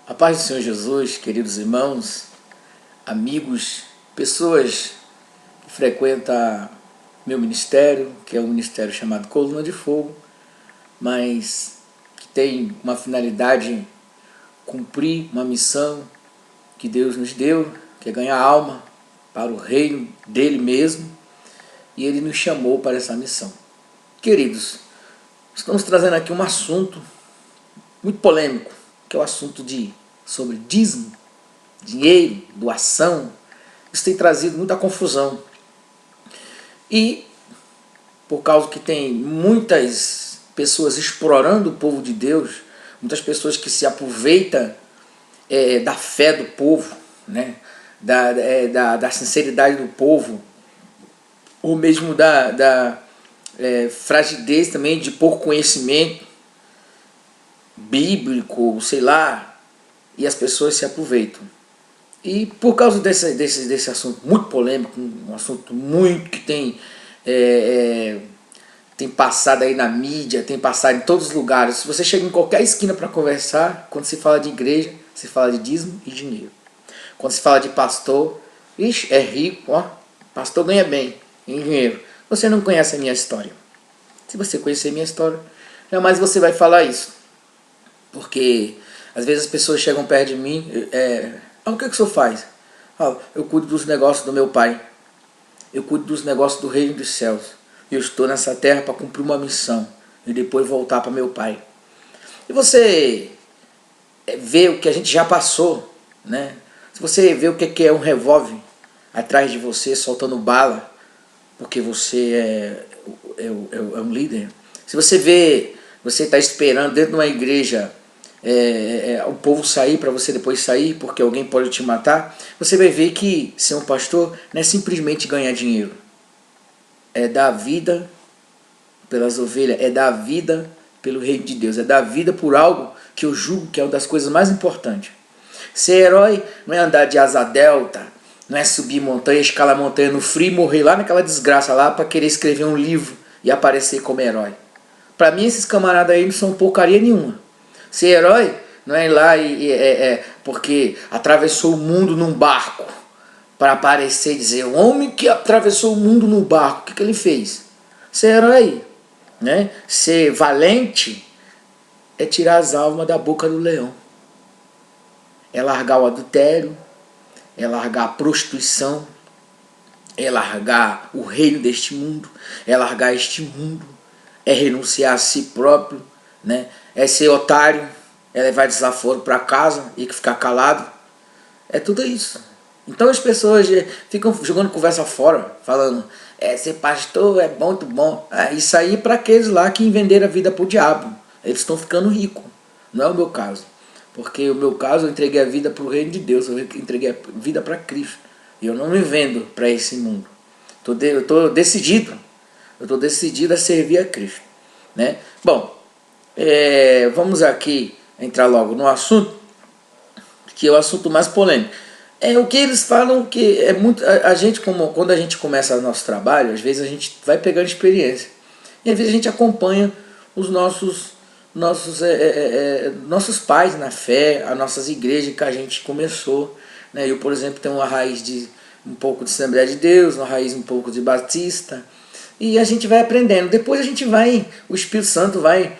A paz do Senhor Jesus, queridos irmãos, amigos, pessoas que frequentam meu ministério, que é um ministério chamado Coluna de Fogo, mas que tem uma finalidade, cumprir uma missão que Deus nos deu, que é ganhar alma para o reino dele mesmo, e ele nos chamou para essa missão. Queridos, estamos trazendo aqui um assunto muito polêmico, que é o assunto sobre dízimo, dinheiro, doação. Isso tem trazido muita confusão. E por causa que tem muitas pessoas explorando o povo de Deus, muitas pessoas que se aproveitam da fé do povo, né? da sinceridade do povo, ou mesmo da fragilez também, de pouco conhecimento bíblico, sei lá, e as pessoas se aproveitam. E por causa desse assunto muito polêmico, um assunto muito que tem passado aí na mídia, tem passado em todos os lugares. Se você chega em qualquer esquina para conversar, quando se fala de igreja, se fala de dízimo e dinheiro. Quando se fala de pastor, ixi, é rico, ó, pastor ganha bem em dinheiro. Você não conhece a minha história. Se você conhecer a minha história, jamais você vai falar isso. Porque às vezes as pessoas chegam perto de mim, o que o senhor faz? Eu cuido dos negócios do meu pai. Eu cuido dos negócios do reino dos céus. Eu estou nessa terra para cumprir uma missão e depois voltar para meu pai. E você vê o que a gente já passou, né? Se você vê o que é um revólver atrás de você soltando bala, porque você é um líder. Se você vê, você está esperando dentro de uma igreja o povo sair para você depois sair porque alguém pode te matar, você vai ver que ser um pastor não é simplesmente ganhar dinheiro, é dar vida pelas ovelhas, é dar vida pelo reino de Deus, é dar vida por algo que eu julgo que é uma das coisas mais importantes. Ser herói não é andar de asa delta, não é subir montanha, escalar montanha no frio e morrer lá naquela desgraça lá para querer escrever um livro e aparecer como herói. Para mim esses camaradas aí não são porcaria nenhuma. Ser herói não é ir lá porque atravessou o mundo num barco para aparecer e dizer o homem que atravessou o mundo no barco, o que ele fez? Ser herói, né? Ser valente é tirar as almas da boca do leão. É largar o adultério, é largar a prostituição, é largar o reino deste mundo, é largar este mundo, é renunciar a si próprio, né? É ser otário, é levar desaforo para casa e ficar calado. É tudo isso. Então as pessoas ficam jogando conversa fora, falando, ser pastor é muito bom. Isso aí para aqueles lá que venderam a vida para o diabo. Eles estão ficando ricos. Não é o meu caso. Porque o meu caso eu entreguei a vida para o reino de Deus, eu entreguei a vida para Cristo. E eu não me vendo para esse mundo. Eu estou decidido a servir a Cristo, né? Bom, vamos aqui entrar logo no assunto, que é o assunto mais polêmico. O que eles falam que é muito... A gente, quando a gente começa o nosso trabalho, às vezes a gente vai pegando experiência. E às vezes a gente acompanha os nossos pais na fé, as nossas igrejas que a gente começou, né? Eu, por exemplo, tenho uma raiz de um pouco de Assembleia de Deus, uma raiz um pouco de Batista, e a gente vai aprendendo. Depois o Espírito Santo vai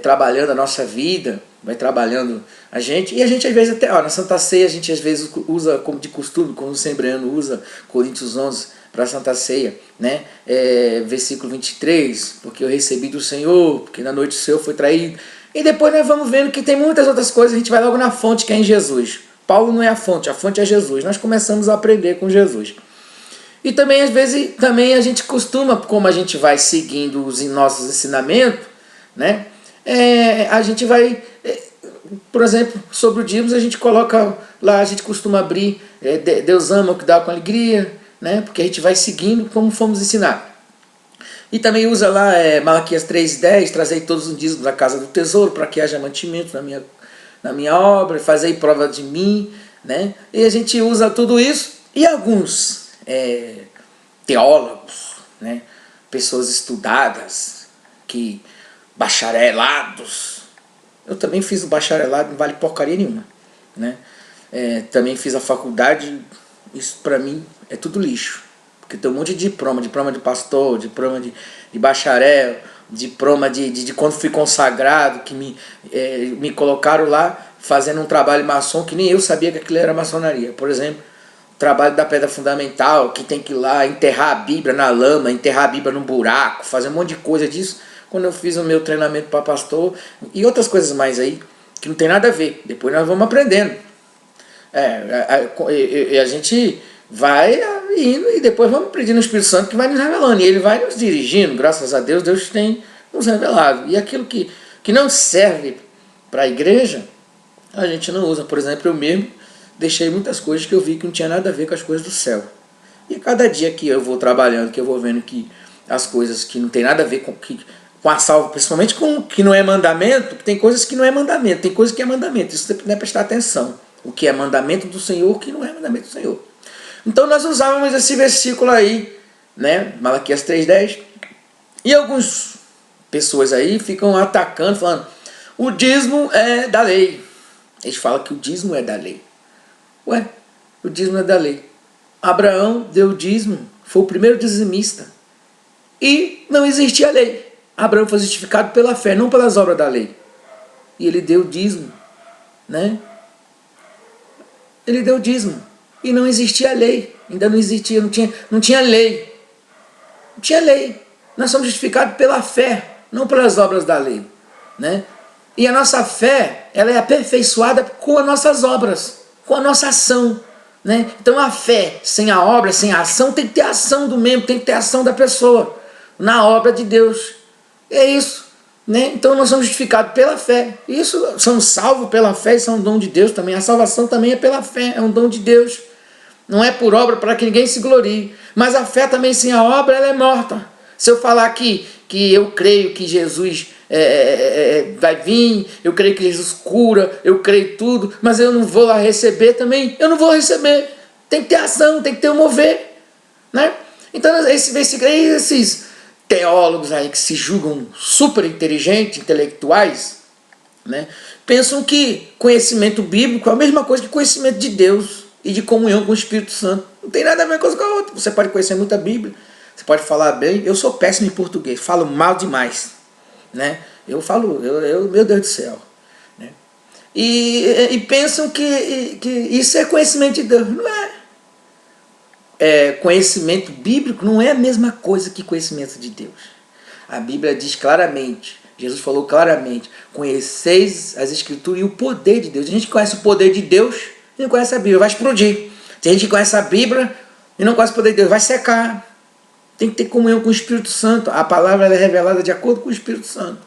trabalhando a nossa vida, vai trabalhando a gente, e a gente às vezes até, na Santa Ceia, a gente às vezes usa como de costume, como o Sembriano usa, Coríntios 11, para a Santa Ceia, né? Versículo 23, porque eu recebi do Senhor, porque na noite o Senhor foi traído. E depois nós vamos vendo que tem muitas outras coisas, a gente vai logo na fonte que é em Jesus. Paulo não é a fonte é Jesus. Nós começamos a aprender com Jesus. E também às vezes a gente costuma, como a gente vai seguindo os nossos ensinamentos, né? A gente vai, por exemplo, sobre o dízimo, a gente coloca lá, a gente costuma abrir, Deus ama o que dá com alegria, né? Porque a gente vai seguindo como fomos ensinados. E também usa lá Malaquias 3,10, trazei todos os dízimos da casa do tesouro, para que haja mantimento na minha obra, fazei prova de mim, né? E a gente usa tudo isso, e alguns teólogos, né? Pessoas estudadas, bacharelados. Eu também fiz o bacharelado, não vale porcaria nenhuma. né? Também fiz a faculdade, isso para mim é tudo lixo. Porque tem um monte de diploma de pastor, diploma de bacharel, diploma de quando fui consagrado, que me colocaram lá fazendo um trabalho maçom que nem eu sabia que aquilo era maçonaria. Por exemplo, o trabalho da pedra fundamental, que tem que ir lá enterrar a Bíblia na lama, enterrar a Bíblia num buraco, fazer um monte de coisa disso. Quando eu fiz o meu treinamento para pastor e outras coisas mais aí, que não tem nada a ver. Depois nós vamos aprendendo. A gente vai indo e depois vamos pedindo o Espírito Santo que vai nos revelando. E ele vai nos dirigindo, graças a Deus, Deus tem nos revelado. E aquilo que não serve para a igreja, a gente não usa. Por exemplo, eu mesmo deixei muitas coisas que eu vi que não tinha nada a ver com as coisas do céu. E cada dia que eu vou trabalhando, que eu vou vendo que as coisas que não tem nada a ver com a salva, principalmente com o que não é mandamento, tem coisas que não é mandamento, tem coisas que é mandamento. Isso você deve prestar atenção. O que é mandamento do Senhor, o que não é mandamento do Senhor. Então nós usávamos esse versículo aí, né? Malaquias 3:10. E algumas pessoas aí ficam atacando, falando, o dízimo é da lei. Eles falam que o dízimo é da lei. Ué, o dízimo é da lei. Abraão deu dízimo, foi o primeiro dizimista. E não existia lei. Abraão foi justificado pela fé, não pelas obras da lei. E ele deu dízimo, né? Ele deu dízimo. E não existia lei. Ainda não existia, não tinha lei. Não tinha lei. Nós somos justificados pela fé, não pelas obras da lei, né? E a nossa fé, ela é aperfeiçoada com as nossas obras, com a nossa ação, né? Então a fé sem a obra, sem a ação, tem que ter ação do membro, tem que ter ação da pessoa na obra de Deus. É isso, né? Então nós somos justificados pela fé. Isso, somos salvos pela fé, isso é um dom de Deus também. A salvação também é pela fé, é um dom de Deus. Não é por obra para que ninguém se glorie. Mas a fé também sem a obra, ela é morta. Se eu falar que eu creio que Jesus vai vir, eu creio que Jesus cura, eu creio tudo, mas eu não vou lá receber também, eu não vou receber. Tem que ter ação, tem que ter o mover, né? Então esse versículo aí, esses teólogos aí que se julgam super inteligentes, intelectuais, né, pensam que conhecimento bíblico é a mesma coisa que conhecimento de Deus e de comunhão com o Espírito Santo. Não tem nada a ver uma coisa com a outra. Você pode conhecer muita Bíblia, você pode falar bem. Eu sou péssimo em português, falo mal demais, né? Eu falo, meu Deus do céu, né? E pensam que isso é conhecimento de Deus. Não é. Conhecimento bíblico não é a mesma coisa que conhecimento de Deus. A Bíblia diz claramente, Jesus falou claramente, conheceis as Escrituras e o poder de Deus. A gente conhece o poder de Deus e não conhece a Bíblia, vai explodir. Tem gente que conhece a Bíblia e não conhece o poder de Deus, vai secar. Tem que ter comunhão com o Espírito Santo. A palavra é revelada de acordo com o Espírito Santo.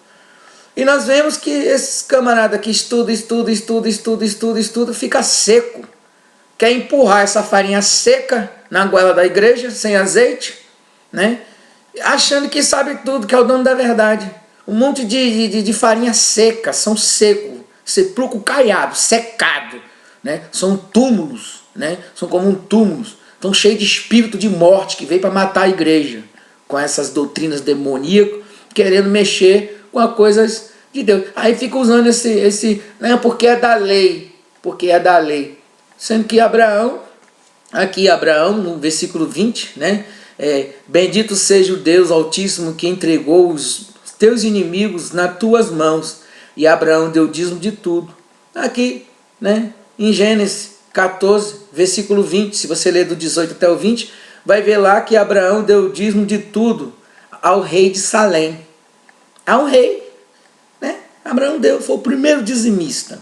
E nós vemos que esses camaradas que estudam, fica seco. Quer empurrar essa farinha seca na goela da igreja, sem azeite, né? Achando que sabe tudo, que é o dono da verdade. Um monte de farinha seca, são secos, sepulcro caiado, secado, né? São túmulos, né? São como túmulos, estão cheios de espírito de morte que veio para matar a igreja, com essas doutrinas demoníacas, querendo mexer com as coisas de Deus. Aí fica usando esse não, porque é da lei, sendo que Abraão, no versículo 20, né? Bendito seja o Deus Altíssimo que entregou os teus inimigos nas tuas mãos. E Abraão deu dízimo de tudo. Aqui, né? Em Gênesis 14, versículo 20, se você ler do 18 até o 20, vai ver lá que Abraão deu dízimo de tudo ao rei de Salém. Ao rei, né? Abraão foi o primeiro dizimista.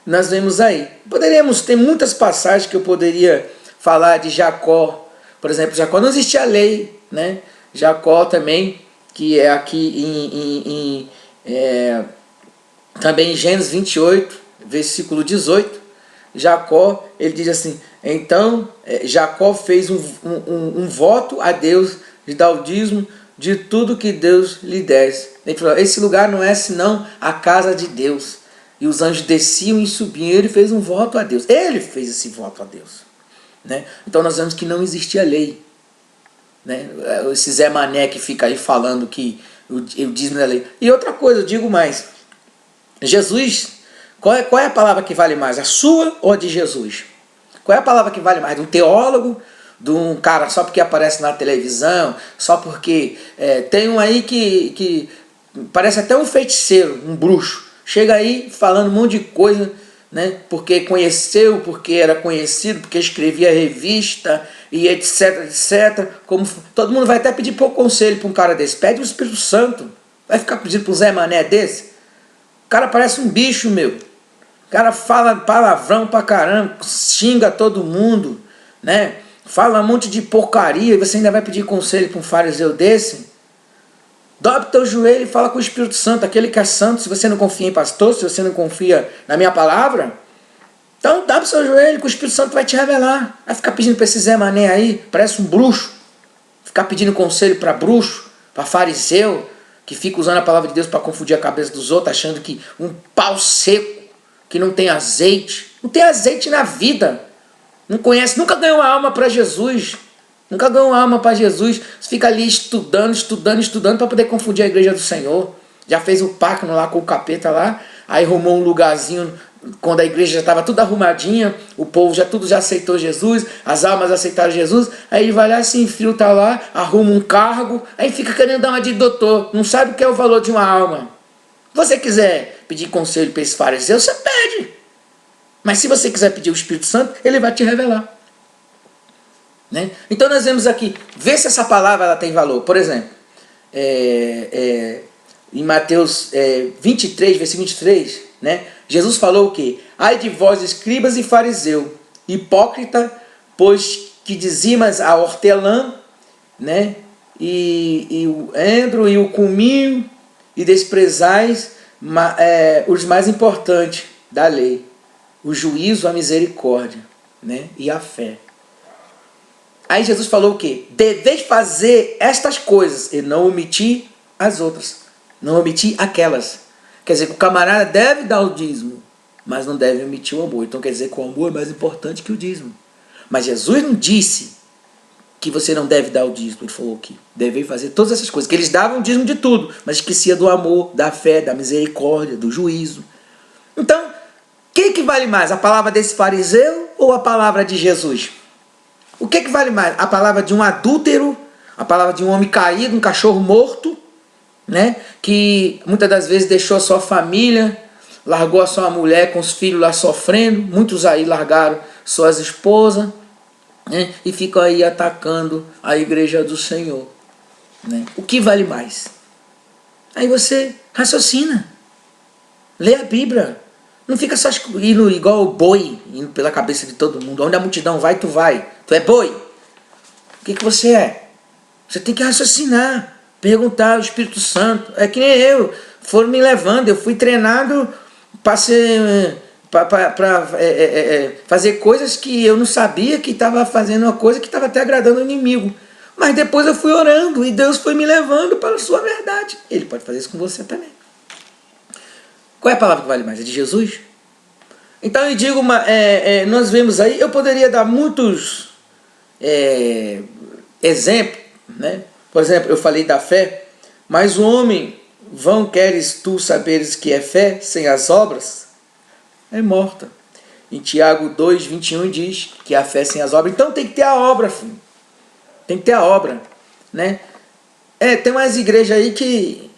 Nós vemos aí. Poderíamos ter muitas passagens que eu poderia falar de Jacó. Por exemplo, Jacó não existia lei, né? Jacó também, que é aqui também em Gênesis 28, versículo 18, Jacó, ele diz assim, então Jacó fez um voto a Deus de dar o dízimo de tudo que Deus lhe desse. Ele falou, esse lugar não é senão a casa de Deus. E os anjos desciam e subiam, ele fez um voto a Deus. Ele fez esse voto a Deus, né? Então nós vemos que não existia lei, né? Esse Zé Mané que fica aí falando que o dízimo é lei. E outra coisa, eu digo mais, Jesus, Qual é a palavra que vale mais? A sua ou a de Jesus? Qual é a palavra que vale mais? De um teólogo? De um cara só porque aparece na televisão? Só porque tem um aí que parece até um feiticeiro, um bruxo. Chega aí falando um monte de coisa, né? Porque conheceu, porque era conhecido, porque escrevia revista e etc, etc. Como, todo mundo vai até pedir pouco conselho para um cara desse. Pede o Espírito Santo. Vai ficar pedindo para um Zé Mané desse? O cara parece um bicho, meu. O cara fala palavrão pra caramba, xinga todo mundo, né? Fala um monte de porcaria e você ainda vai pedir conselho para um fariseu desse? Dobre teu joelho e fala com o Espírito Santo, aquele que é santo. Se você não confia em pastor, se você não confia na minha palavra, então dobre seu joelho que o Espírito Santo vai te revelar. Vai ficar pedindo para esse Zé Mané aí, parece um bruxo. Ficar pedindo conselho para bruxo, para fariseu, que fica usando a palavra de Deus para confundir a cabeça dos outros, achando que um pau seco, que não tem azeite. Não tem azeite na vida. Não conhece, nunca ganhou uma alma para Jesus. Nunca ganhou uma alma para Jesus. Você fica ali estudando para poder confundir a igreja do Senhor. Já fez o pacto lá com o capeta lá. Aí arrumou um lugarzinho quando a igreja já estava tudo arrumadinha. O povo tudo já aceitou Jesus. As almas aceitaram Jesus. Aí ele vai lá, se infiltra lá, arruma um cargo. Aí fica querendo dar uma de doutor. Não sabe o que é o valor de uma alma. Se você quiser pedir conselho para esse fariseu, você pede. Mas se você quiser pedir o Espírito Santo, ele vai te revelar. Né? Então nós vemos aqui, vê se essa palavra ela tem valor. Por exemplo, em Mateus 23, versículo 23, né? Jesus falou o quê? Ai de vós, escribas e fariseu, hipócrita, pois que dizimas a hortelã, né? e o endro e o cominho, e desprezais os mais importantes da lei, o juízo, a misericórdia, né? E a fé. Aí Jesus falou o quê? Deveis fazer estas coisas e não omitir as outras. Não omitir aquelas. Quer dizer que o camarada deve dar o dízimo, mas não deve omitir o amor. Então quer dizer que o amor é mais importante que o dízimo. Mas Jesus não disse que você não deve dar o dízimo. Ele falou que deve fazer todas essas coisas. Que eles davam o dízimo de tudo, mas esquecia do amor, da fé, da misericórdia, do juízo. Então, quem que vale mais? A palavra desse fariseu ou a palavra de Jesus? O que vale mais? A palavra de um adúltero, a palavra de um homem caído, um cachorro morto, né? Que muitas das vezes deixou a sua família, largou a sua mulher com os filhos lá sofrendo. Muitos aí largaram suas esposas, né? E ficam aí atacando a igreja do Senhor, né? O que vale mais? Aí você raciocina, lê a Bíblia. Não fica só indo igual o boi, indo pela cabeça de todo mundo. Onde a multidão vai, tu vai. Tu é boi. O que você é? Você tem que raciocinar, perguntar ao Espírito Santo. É que nem eu. Foram me levando, eu fui treinado para fazer coisas que eu não sabia, que estava fazendo uma coisa que estava até agradando o inimigo. Mas depois eu fui orando e Deus foi me levando para a sua verdade. Ele pode fazer isso com você também. Qual é a palavra que vale mais? É de Jesus? Então eu digo, nós vemos aí, eu poderia dar muitos exemplos, né? Por exemplo, eu falei da fé, mas o homem, vão queres tu saberes que é fé sem as obras? É morta. Em Tiago 2, 21 diz que a fé sem as obras, então tem que ter a obra, filho. Tem que ter a obra, né? Tem umas igrejas aí que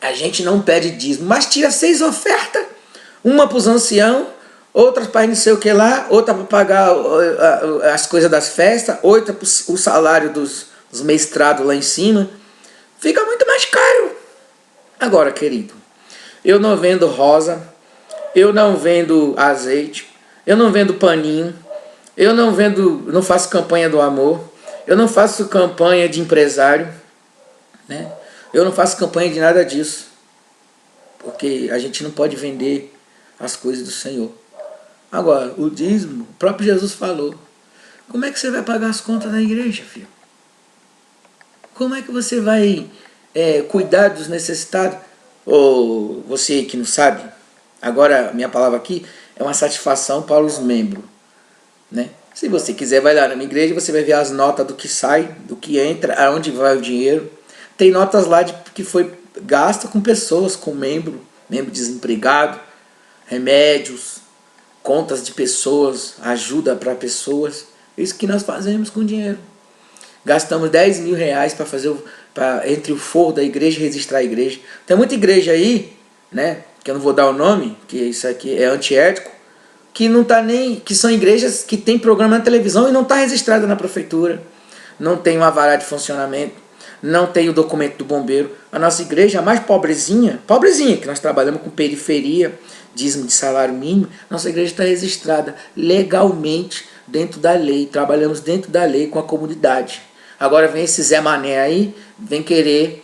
a gente não pede dízimo, mas tira 6 ofertas. Uma para os anciãos, outra para não sei o que lá, outra para pagar as coisas das festas, outra para o salário dos mestrados lá em cima. Fica muito mais caro. Agora, querido, eu não vendo rosa, eu não vendo azeite, eu não vendo paninho, eu não faço campanha do amor, eu não faço campanha de empresário, né? Eu não faço campanha de nada disso, porque a gente não pode vender as coisas do Senhor. Agora, o dízimo, o próprio Jesus falou. Como é que você vai pagar as contas da igreja, filho? Como é que você vai cuidar dos necessitados? Ou você que não sabe, agora minha palavra aqui é uma satisfação para os membros, né? Se você quiser, vai lá na minha igreja, você vai ver as notas do que sai, do que entra, aonde vai o dinheiro. Tem notas lá que foi gasta com pessoas, com membro desempregado, remédios, contas de pessoas, ajuda para pessoas. Isso que nós fazemos com dinheiro. Gastamos 10 mil reais para fazer entre o forro da igreja e registrar a igreja. Tem muita igreja aí, né, que eu não vou dar o nome, que isso aqui é antiético, que não tá nem, que são igrejas que tem programa na televisão e não está registrada na prefeitura, não tem uma vara de funcionamento, não tem o documento do bombeiro. A nossa igreja, a mais pobrezinha, que nós trabalhamos com periferia, dízimo de salário mínimo, nossa igreja está registrada legalmente dentro da lei, trabalhamos dentro da lei com a comunidade. Agora vem esse Zé Mané aí, vem querer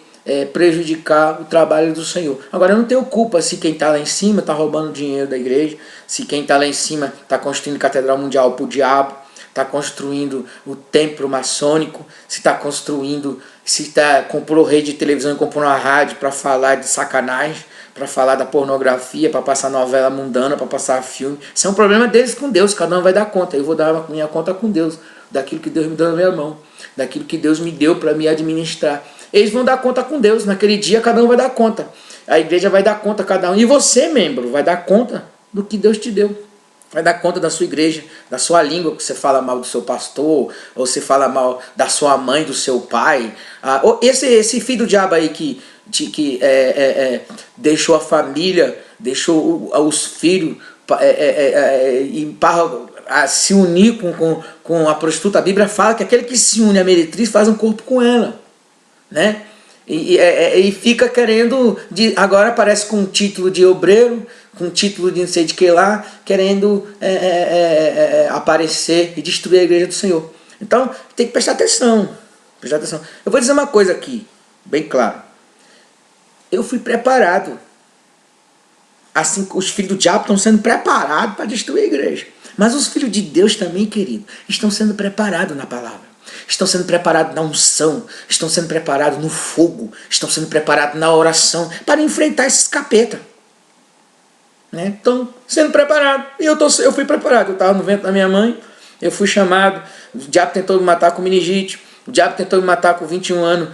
prejudicar o trabalho do Senhor. Agora eu não tenho culpa se quem está lá em cima está roubando dinheiro da igreja, se quem está lá em cima está construindo catedral mundial para o diabo, está construindo o templo maçônico, se está construindo, se comprou rede de televisão e comprou uma rádio para falar de sacanagem, para falar da pornografia, para passar novela mundana, para passar filme. Isso é um problema deles com Deus, cada um vai dar conta. Eu vou dar a minha conta com Deus, daquilo que Deus me deu na minha mão, daquilo que Deus me deu para me administrar. Eles vão dar conta com Deus, naquele dia cada um vai dar conta. A igreja vai dar conta cada um, e você, membro, vai dar conta do que Deus te deu. Vai dar conta da sua igreja, da sua língua, que você fala mal do seu pastor, ou você fala mal da sua mãe, do seu pai. Esse filho do diabo aí que deixou a família, deixou os filhos se unir com a prostituta. A Bíblia fala que aquele que se une à meretriz faz um corpo com ela, né? E fica querendo, agora aparece com um título de obreiro, com um título de não sei de que lá, querendo aparecer e destruir a igreja do Senhor. Então tem que prestar atenção. Eu vou dizer uma coisa aqui, bem claro. Eu fui preparado. Assim, os filhos do diabo estão sendo preparados para destruir a igreja. Mas os filhos de Deus também, querido, estão sendo preparados na palavra. Estão sendo preparados na unção, estão sendo preparados no fogo, estão sendo preparados na oração para enfrentar esses capeta. Né? Estão sendo preparados. E eu fui preparado. Eu estava no ventre da minha mãe, eu fui chamado. O diabo tentou me matar com meningite, o diabo tentou me matar com 21 anos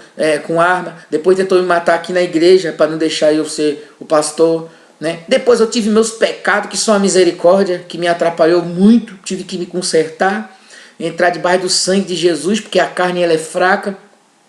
com arma, depois tentou me matar aqui na igreja para não deixar eu ser o pastor. Né? Depois eu tive meus pecados, que são a misericórdia, que me atrapalhou muito, tive que me consertar. Entrar debaixo do sangue de Jesus, porque a carne ela é fraca,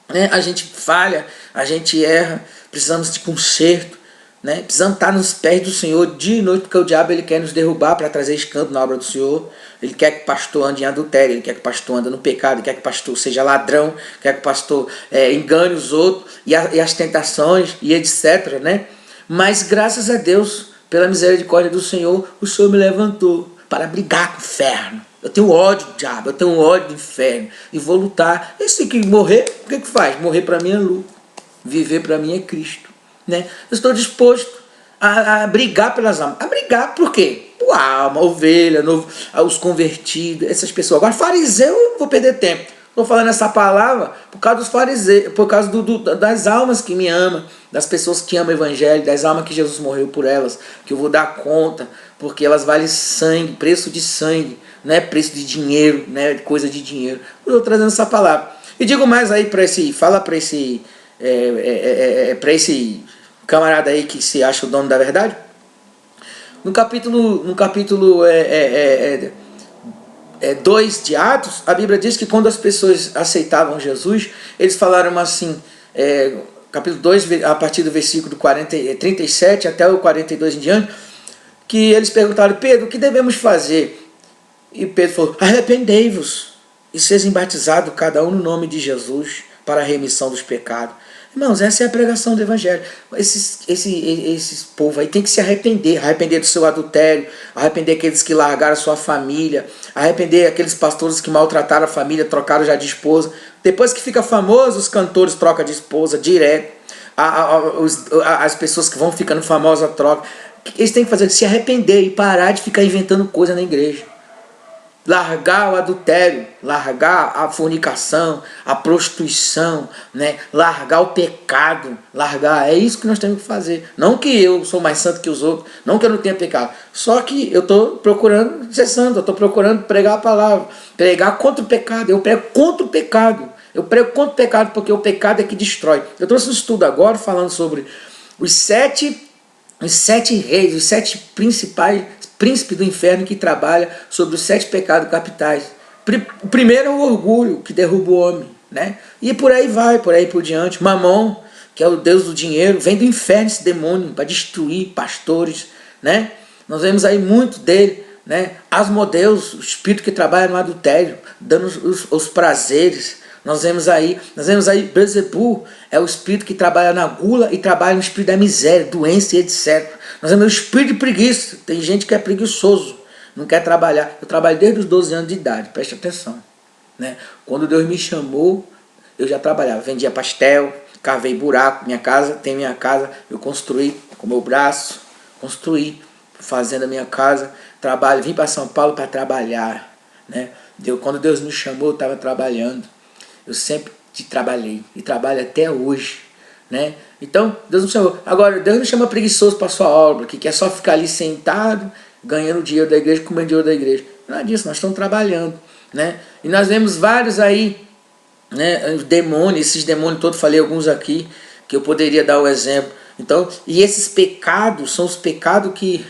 né? A gente falha, a gente erra, precisamos de conserto, né? Precisamos estar nos pés do Senhor dia e noite, porque o diabo ele quer nos derrubar para trazer escândalo na obra do Senhor. Ele quer que o pastor ande em adultério, ele quer que o pastor ande no pecado, ele quer que o pastor seja ladrão, quer que o pastor engane os outros e as tentações e etc. Né? Mas graças a Deus, pela misericórdia do Senhor me levantou para brigar com o inferno. Eu tenho ódio do diabo, eu tenho ódio do inferno. E vou lutar. E se que morrer, o que faz? Morrer para mim é lucro. Viver para mim é Cristo. Né? Eu estou disposto a brigar pelas almas. A brigar por quê? Por alma, ovelha, os convertidos, essas pessoas. Agora, fariseu, eu não vou perder tempo. Estou falando essa palavra por causa dos fariseus, por causa das almas que me amam, das pessoas que amam o Evangelho, das almas que Jesus morreu por elas, que eu vou dar conta, porque elas valem sangue, preço de sangue. Não é preço de dinheiro, não é coisa de dinheiro. Eu estou trazendo essa palavra. E digo mais aí fala para esse camarada aí que se acha o dono da verdade. No capítulo 2 de Atos, a Bíblia diz que quando as pessoas aceitavam Jesus, eles falaram assim, capítulo 2, a partir do versículo 37 até o 42 em diante, que eles perguntaram: Pedro, o que devemos fazer? E Pedro falou: arrependei-vos e sejam batizados cada um no nome de Jesus para a remissão dos pecados. Irmãos, essa é a pregação do Evangelho. Esses povo aí tem que se arrepender do seu adultério, arrepender aqueles que largaram a sua família, arrepender aqueles pastores que maltrataram a família, trocaram já de esposa. Depois que fica famoso, os cantores trocam de esposa direto, as pessoas que vão ficando famosas trocam. Eles têm que fazer se arrepender e parar de ficar inventando coisa na igreja. Largar o adultério, largar a fornicação, a prostituição, né? Largar o pecado, é isso que nós temos que fazer. Não que eu sou mais santo que os outros, não que eu não tenha pecado, só que eu estou procurando ser santo, eu estou procurando pregar a palavra, pregar contra o pecado. Eu prego contra o pecado, porque o pecado é que destrói. Eu trouxe um estudo agora falando sobre os 7 os 7 reis, os 7 principais príncipes do inferno que trabalham sobre os 7 pecados capitais. O primeiro é o orgulho, que derruba o homem, né? E por aí vai, por aí por diante. Mamon, que é o deus do dinheiro, vem do inferno esse demônio para destruir pastores, né? Nós vemos aí muito dele, né? Asmodeus, o espírito que trabalha no adultério, dando os prazeres. Nós vemos aí Beelzebul, é o espírito que trabalha na gula e trabalha no espírito da miséria, doença e etc. Nós vemos o espírito de preguiça. Tem gente que é preguiçoso, não quer trabalhar. Eu trabalho desde os 12 anos de idade, preste atenção, né? Quando Deus me chamou, eu já trabalhava, vendia pastel, cavei buraco, minha casa, eu construí com o meu braço, construí, fazendo a minha casa, trabalho, vim para São Paulo para trabalhar, né? Quando Deus me chamou, eu estava trabalhando. Eu sempre trabalhei e trabalho até hoje, né? Então, Deus me chamou. Agora, Deus não chama preguiçoso para sua obra, que quer só ficar ali sentado, ganhando dinheiro da igreja, comendo dinheiro da igreja. Nada disso, nós estamos trabalhando, né? E nós vemos vários aí, né? Os demônios, esses demônios todos, falei alguns aqui, que eu poderia dar o exemplo. Então, e esses pecados são os pecados que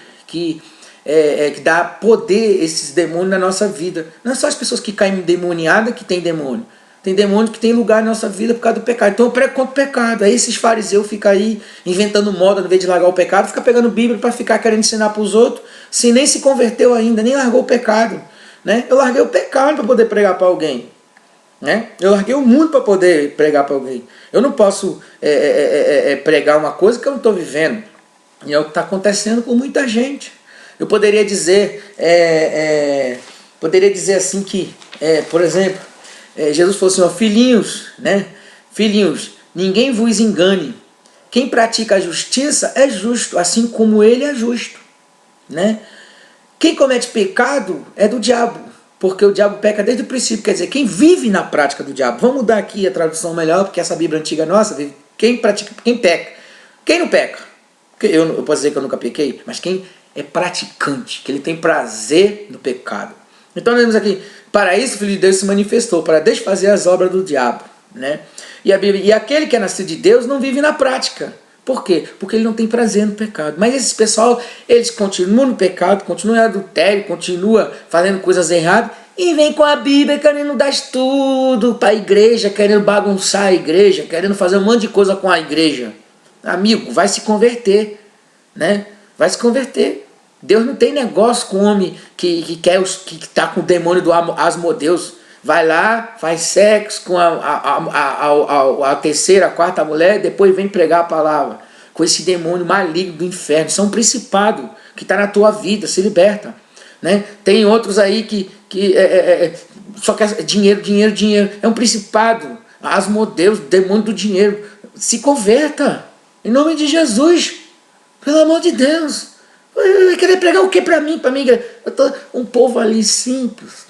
dá poder, esses demônios na nossa vida. Não é só as pessoas que caem endemoniadas que tem demônio. Tem demônio que tem lugar na nossa vida por causa do pecado. Então eu prego contra o pecado. Aí esses fariseus ficam aí inventando moda, no vez de largar o pecado, fica pegando Bíblia para ficar querendo ensinar para os outros, se nem se converteu ainda, nem largou o pecado, né? Eu larguei o pecado para poder pregar para alguém, né? Eu larguei o mundo para poder pregar para alguém. Eu não posso pregar uma coisa que eu não estou vivendo. E é o que está acontecendo com muita gente. Eu poderia dizer assim que, por exemplo, Jesus falou assim, ó, filhinhos, né? Filhinhos, ninguém vos engane. Quem pratica a justiça é justo, assim como ele é justo, né? Quem comete pecado é do diabo, porque o diabo peca desde o princípio. Quer dizer, quem vive na prática do diabo. Vamos mudar aqui a tradução melhor, porque essa Bíblia antiga nossa, quem peca. Quem não peca? Eu posso dizer que eu nunca pequei, mas quem é praticante, que ele tem prazer no pecado. Então nós vemos aqui, para isso o Filho de Deus se manifestou, para desfazer as obras do diabo, né? E a Bíblia, e aquele que é nascido de Deus não vive na prática. Por quê? Porque ele não tem prazer no pecado. Mas esse pessoal, eles continuam no pecado, continuam em adultério, continuam fazendo coisas erradas, e vem com a Bíblia querendo dar estudo para a igreja, querendo bagunçar a igreja, querendo fazer um monte de coisa com a igreja. Amigo, vai se converter, né? Vai se converter. Deus não tem negócio com o homem que está com o demônio do Asmodeus. Vai lá, faz sexo com a terceira, a quarta mulher, depois vem pregar a palavra. Com esse demônio maligno do inferno. Isso é um principado que está na tua vida, se liberta, né? Tem outros aí que só quer dinheiro, dinheiro, dinheiro. É um principado. Asmodeus, demônio do dinheiro. Se converta. Em nome de Jesus. Pelo amor de Deus. Vai querer pregar o que para mim? Para mim, um povo ali simples,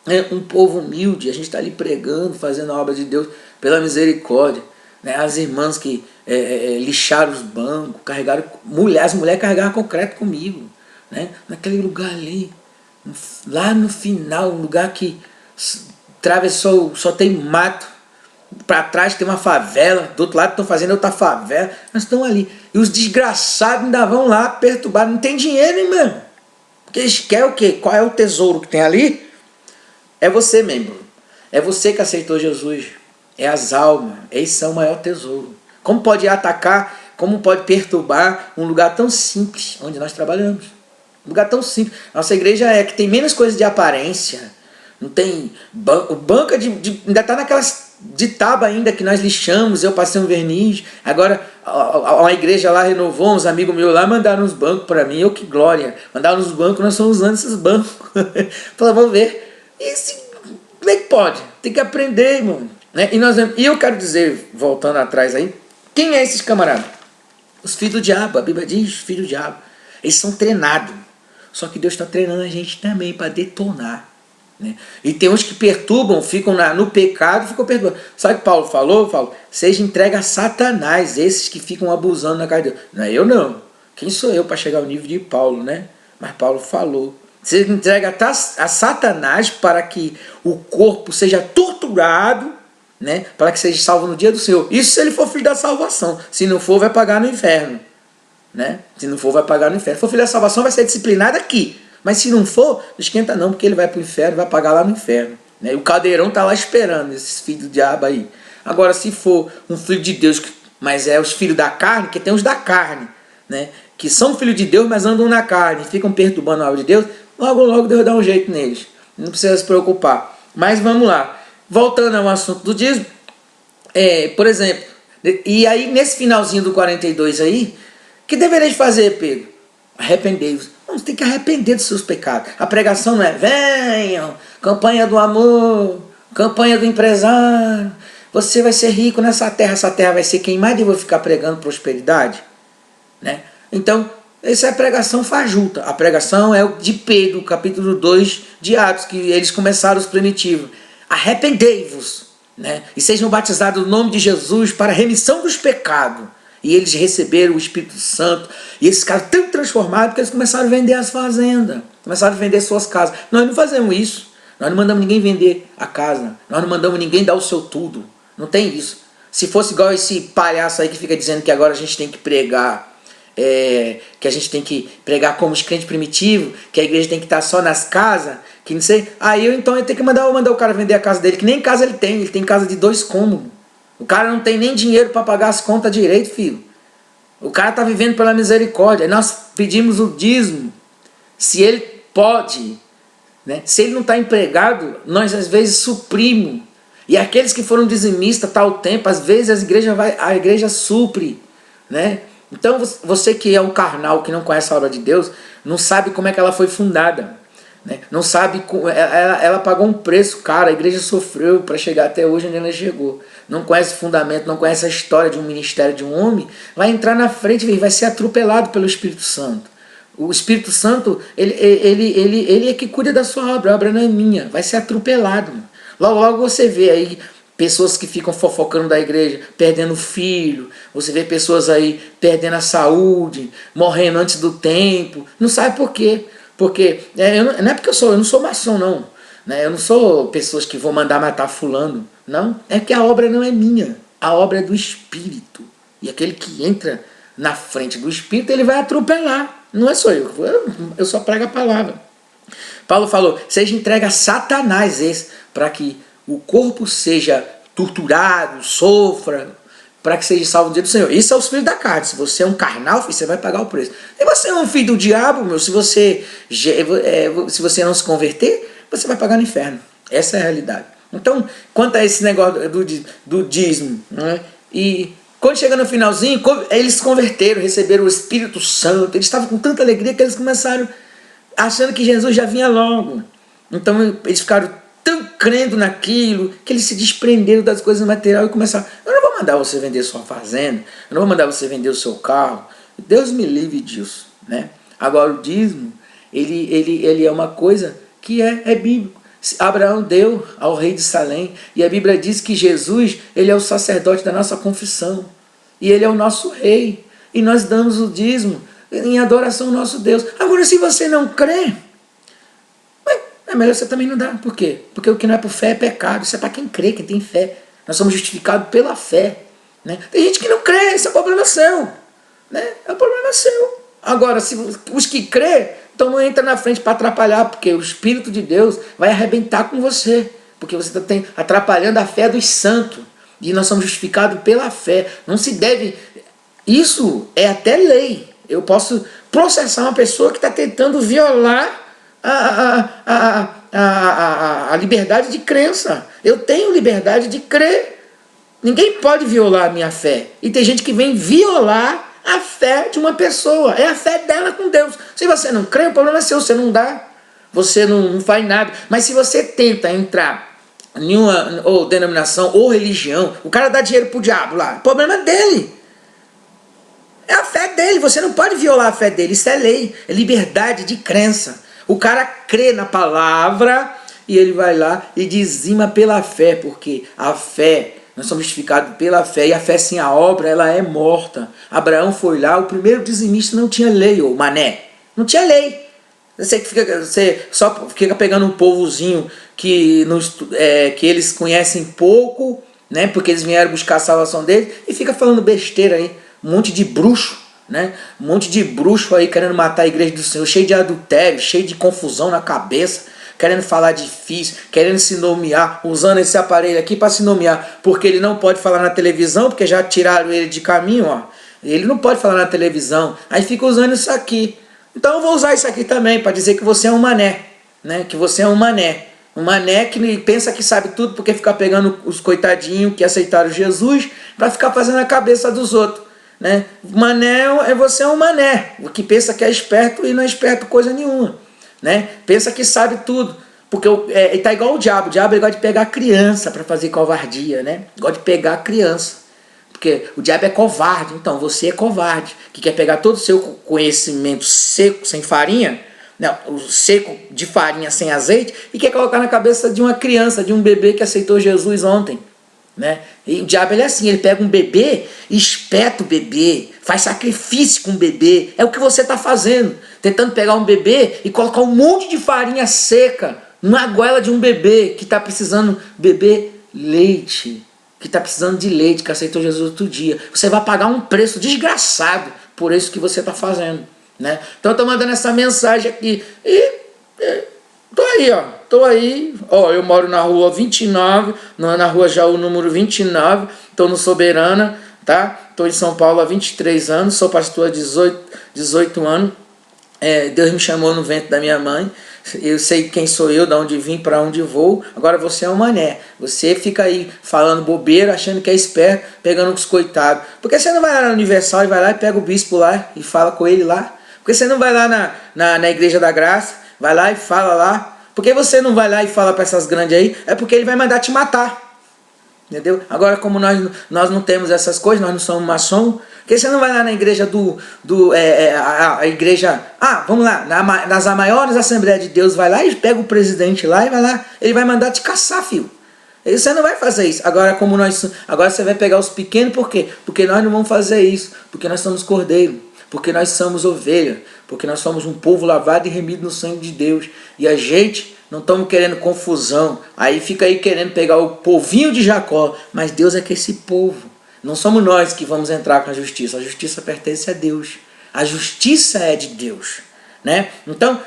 né? Um povo humilde. A gente está ali pregando, fazendo a obra de Deus pela misericórdia, né? As irmãs que lixaram os bancos, carregaram as mulheres carregaram concreto comigo, né? Naquele lugar ali, lá no final, um lugar que atravessou, só tem mato. Para trás tem uma favela, do outro lado estão fazendo outra favela. Nós estamos ali. E os desgraçados ainda vão lá perturbar. Não tem dinheiro, irmão. Porque eles querem o quê? Qual é o tesouro que tem ali? É você, membro. É você que aceitou Jesus. É as almas. Esse é o maior tesouro. Como pode atacar, como pode perturbar um lugar tão simples onde nós trabalhamos? Um lugar tão simples. Nossa igreja que tem menos coisas de aparência. Não tem banco. Banca ainda está naquelas de tábua ainda que nós lixamos. Eu passei um verniz. Agora a igreja lá renovou. Uns amigos meus lá mandaram uns bancos para mim. Que glória. Mandaram uns bancos, nós estamos usando esses bancos. Falaram, vamos ver. Como é que pode? Tem que aprender, irmão, né? E eu quero dizer, voltando atrás aí, quem é esses camaradas? Os filhos do diabo. A Bíblia diz filhos do diabo. Eles são treinados. Só que Deus está treinando a gente também para detonar, né? E tem uns que perturbam, ficam no pecado, ficam perturbando. Sabe o que Paulo falou? Paulo, seja entregue a Satanás, esses que ficam abusando na casa de Deus. Não é eu não. Quem sou eu para chegar ao nível de Paulo, né? Mas Paulo falou. Seja entregue a Satanás para que o corpo seja torturado, né? Para que seja salvo no dia do Senhor. Isso se ele for filho da salvação. Se não for, vai pagar no inferno. né? Se não for, vai pagar no inferno. Se for filho da salvação, vai ser disciplinado aqui. Mas se não for, não esquenta não, porque ele vai para o inferno, vai pagar lá no inferno. Né? E o caldeirão está lá esperando esses filhos do diabo aí. Agora, se for um filho de Deus, mas é os filhos da carne, que tem os da carne, né? Que são filhos de Deus, mas andam na carne, ficam perturbando a obra de Deus, logo Deus dá um jeito neles. Não precisa se preocupar. Mas vamos lá. Voltando ao assunto do dízimo, por exemplo, e aí nesse finalzinho do 42 aí, o que devereis fazer, Pedro? Arrependei-vos. Você tem que arrepender dos seus pecados. A pregação não é venham, campanha do amor, campanha do empresário, você vai ser rico nessa terra, essa terra vai ser queimada e eu vou ficar pregando prosperidade, né? Então, essa é a pregação fajuta. A pregação é o de Pedro, capítulo 2 de Atos, que eles começaram os primitivos. Arrependei-vos, né? E sejam batizados no nome de Jesus para a remissão dos pecados. E eles receberam o Espírito Santo. E eles ficaram tão transformados que eles começaram a vender as fazendas. Começaram a vender suas casas. Nós não fazemos isso. Nós não mandamos ninguém vender a casa. Nós não mandamos ninguém dar o seu tudo. Não tem isso. Se fosse igual esse palhaço aí que fica dizendo que agora a gente tem que pregar, que a gente tem que pregar como os crentes primitivos, que a igreja tem que estar só nas casas, que não sei. Aí eu tenho que mandar o cara vender a casa dele, que nem casa ele tem casa de 2 cômodos. O cara não tem nem dinheiro para pagar as contas direito, filho. O cara está vivendo pela misericórdia. Nós pedimos o dízimo. Se ele pode, né? Se ele não está empregado, nós às vezes suprimos. E aqueles que foram dizimistas tal tempo, às vezes a igreja supre, né? Então você que é um carnal, que não conhece a obra de Deus, não sabe como é que ela foi fundada, né? Não sabe, ela pagou um preço caro, a igreja sofreu para chegar até hoje onde ela chegou. Não conhece o fundamento, não conhece a história de um ministério de um homem, vai entrar na frente e vai ser atropelado pelo Espírito Santo. O Espírito Santo, ele é que cuida da sua obra, a obra não é minha, vai ser atropelado. Logo você vê aí pessoas que ficam fofocando da igreja, perdendo filho, você vê pessoas aí perdendo a saúde, morrendo antes do tempo, não sabe por quê. Porque, não é porque eu não sou maçom não, né? Eu não sou pessoas que vão mandar matar fulano, não, é que a obra não é minha, a obra é do Espírito, e aquele que entra na frente do Espírito, ele vai atropelar, não é só eu só prego a palavra. Paulo falou, seja entregue a Satanás esse, para que o corpo seja torturado, sofra, para que seja salvo no dia do Senhor. Isso é os filhos da carne. Se você é um carnal, você vai pagar o preço. E você é um filho do diabo, meu, se você não se converter, você vai pagar no inferno. Essa é a realidade. Então, quanto a esse negócio do dízimo, né? E quando chega no finalzinho, eles se converteram, receberam o Espírito Santo. Eles estavam com tanta alegria que eles começaram achando que Jesus já vinha logo. Então, eles ficaram tão crendo naquilo, que eles se desprenderam das coisas materiais e começaram, eu não vou mandar você vender sua fazenda, eu não vou mandar você vender o seu carro, Deus me livre disso, né? Agora o dízimo, ele é uma coisa que é bíblico. Abraão deu ao rei de Salém, e a Bíblia diz que Jesus, ele é o sacerdote da nossa confissão, e ele é o nosso rei, e nós damos o dízimo em adoração ao nosso Deus. Agora, se você não crê, é melhor você também não dar. Por quê? Porque o que não é por fé é pecado. Isso é para quem crê, quem tem fé. Nós somos justificados pela fé, né? Tem gente que não crê, esse é o problema seu, né? É o problema seu. Agora, se os que crê, então não entra na frente para atrapalhar, porque o Espírito de Deus vai arrebentar com você, porque você está atrapalhando a fé dos santos. E nós somos justificados pela fé. Não se deve... Isso é até lei. Eu posso processar uma pessoa que está tentando violar a liberdade de crença. Eu tenho liberdade de crer. Ninguém pode violar a minha fé. E tem gente que vem violar a fé de uma pessoa. É a fé dela com Deus. Se você não crê, o problema é seu. Você não dá. Você não faz nada. Mas se você tenta entrar em uma ou denominação ou religião, o cara dá dinheiro pro diabo lá. O problema é dele. É a fé dele. Você não pode violar a fé dele. Isso é lei. É liberdade de crença. O cara crê na palavra e ele vai lá e dizima pela fé, porque a fé, nós somos justificados pela fé, e a fé sem a obra, ela é morta. Abraão foi lá, o primeiro dizimista não tinha lei, ô mané, não tinha lei. Você só fica pegando um povozinho que eles conhecem pouco, né, porque eles vieram buscar a salvação deles, e fica falando besteira aí, um monte de bruxo, né? Um monte de bruxo aí querendo matar a igreja do Senhor, cheio de adultério, cheio de confusão na cabeça, querendo falar difícil, querendo se nomear, usando esse aparelho aqui para se nomear, porque ele não pode falar na televisão, porque já tiraram ele de caminho, ó. Ele não pode falar na televisão, aí fica usando isso aqui. Então eu vou usar isso aqui também para dizer que você é um mané, né? Que você é um mané. Um mané que pensa que sabe tudo porque fica pegando os coitadinhos que aceitaram Jesus para ficar fazendo a cabeça dos outros, né? Mané você é um mané, o que pensa que é esperto e não é esperto coisa nenhuma, né? Pensa que sabe tudo, porque ele tá igual o diabo ele gosta de pegar criança para fazer covardia, né? Gosta de pegar criança, porque o diabo é covarde, então você é covarde, que quer pegar todo o seu conhecimento seco, sem farinha, não, o seco de farinha sem azeite, e quer colocar na cabeça de uma criança, de um bebê que aceitou Jesus ontem, né? E o diabo ele é assim, ele pega um bebê, espeta o bebê, faz sacrifício com o bebê. É o que você está fazendo, tentando pegar um bebê e colocar um monte de farinha seca na goela de um bebê que está precisando beber leite, que está precisando de leite, que aceitou Jesus outro dia. Você vai pagar um preço desgraçado por isso que você está fazendo, né? Então eu estou mandando essa mensagem aqui e tô aí, eu moro na rua 29, na rua Jaú número 29, tô no Soberana, tá? Tô em São Paulo há 23 anos, sou pastor há 18 anos, Deus me chamou no ventre da minha mãe, eu sei quem sou eu, de onde vim, para onde vou. Agora você é um mané, você fica aí falando bobeira, achando que é esperto, pegando os coitados. Por que você não vai lá na Universal e vai lá e pega o bispo lá e fala com ele lá? Por que você não vai lá na Igreja da Graça, vai lá e fala lá? Por que você não vai lá e fala para essas grandes aí? É porque ele vai mandar te matar. Entendeu? Agora, como nós não temos essas coisas, nós não somos maçom, por que você não vai lá na igreja a igreja, vamos lá, nas maiores Assembleias de Deus, vai lá e pega o presidente lá e vai lá, ele vai mandar te caçar, filho. Você não vai fazer isso. Agora você vai pegar os pequenos, por quê? Porque nós não vamos fazer isso, porque nós somos cordeiro, porque nós somos ovelha, porque nós somos um povo lavado e remido no sangue de Deus. E a gente não estamos querendo confusão. Aí fica aí querendo pegar o povinho de Jacó. Mas Deus é que esse povo. Não somos nós que vamos entrar com a justiça. A justiça pertence a Deus. A justiça é de Deus, né? Então,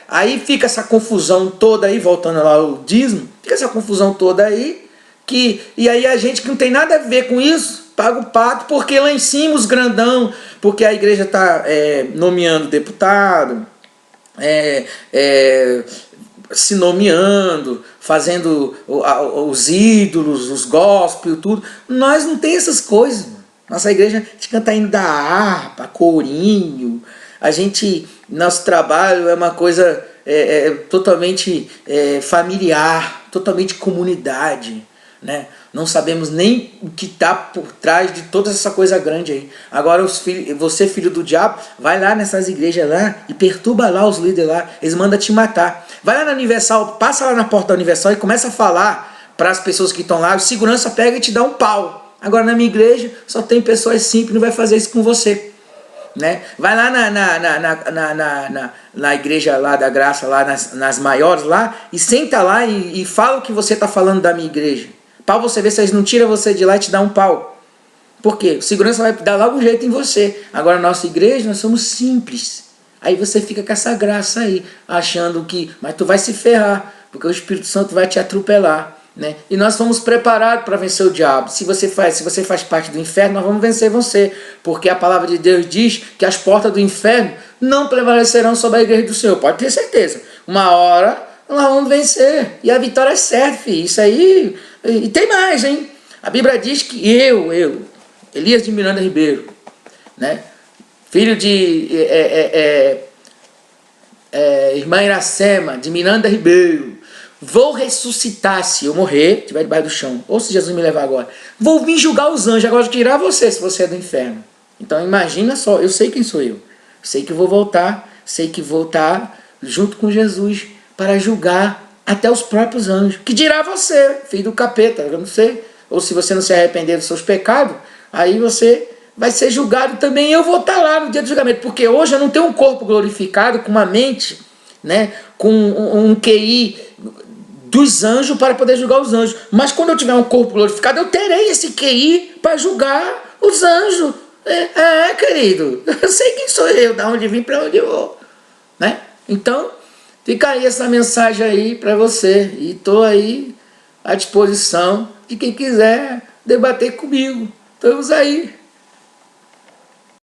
aí fica essa confusão toda aí, voltando lá ao dízimo, fica essa confusão toda aí, e aí a gente que não tem nada a ver com isso, paga o pato, porque lá em cima os grandão, porque a igreja está nomeando deputado, se nomeando, fazendo os ídolos, os gospel, tudo. Nós não tem essas coisas, mano. Nossa igreja, a gente canta indo da harpa, corinho, nosso trabalho é uma coisa totalmente familiar, totalmente comunidade, né? Não sabemos nem o que está por trás de toda essa coisa grande aí. Agora você, filho do diabo, vai lá nessas igrejas lá e perturba lá os líderes lá. Eles mandam te matar. Vai lá na Universal, passa lá na porta da Universal e começa a falar para as pessoas que estão lá. O segurança pega e te dá um pau. Agora na minha igreja só tem pessoas simples, não vai fazer isso com você, né? Vai lá na igreja lá da graça, lá nas maiores lá, e senta lá e fala o que você está falando da minha igreja. Para você ver se eles não tiram você de lá e te dão um pau. Por quê? O segurança vai dar logo um jeito em você. Agora, na nossa igreja, nós somos simples. Aí você fica com essa graça aí, achando que... Mas tu vai se ferrar, porque o Espírito Santo vai te atropelar, né? E nós fomos preparados para vencer o diabo. Se você faz parte do inferno, nós vamos vencer você. Porque a palavra de Deus diz que as portas do inferno não prevalecerão sobre a igreja do Senhor. Pode ter certeza. Uma hora nós vamos vencer. E a vitória é certa, filho. Isso aí... E tem mais, hein? A Bíblia diz que Elias de Miranda Ribeiro, né? Filho de irmã Iracema de Miranda Ribeiro, vou ressuscitar se eu morrer, estiver debaixo do chão, ou se Jesus me levar agora. Vou vir julgar os anjos, agora tirar você se você é do inferno. Então imagina só, eu sei quem sou eu. Sei que vou voltar, sei que vou estar junto com Jesus para julgar até os próprios anjos. Que dirá você, filho do capeta, eu não sei. Ou se você não se arrepender dos seus pecados, aí você vai ser julgado também. E eu vou estar lá no dia do julgamento. Porque hoje eu não tenho um corpo glorificado, com uma mente, né, com um QI dos anjos para poder julgar os anjos. Mas quando eu tiver um corpo glorificado, eu terei esse QI para julgar os anjos. Querido, eu sei quem sou eu, da onde vim, para onde eu vou, né? Então, fica aí essa mensagem aí para você, e estou aí à disposição de quem quiser debater comigo. Estamos aí.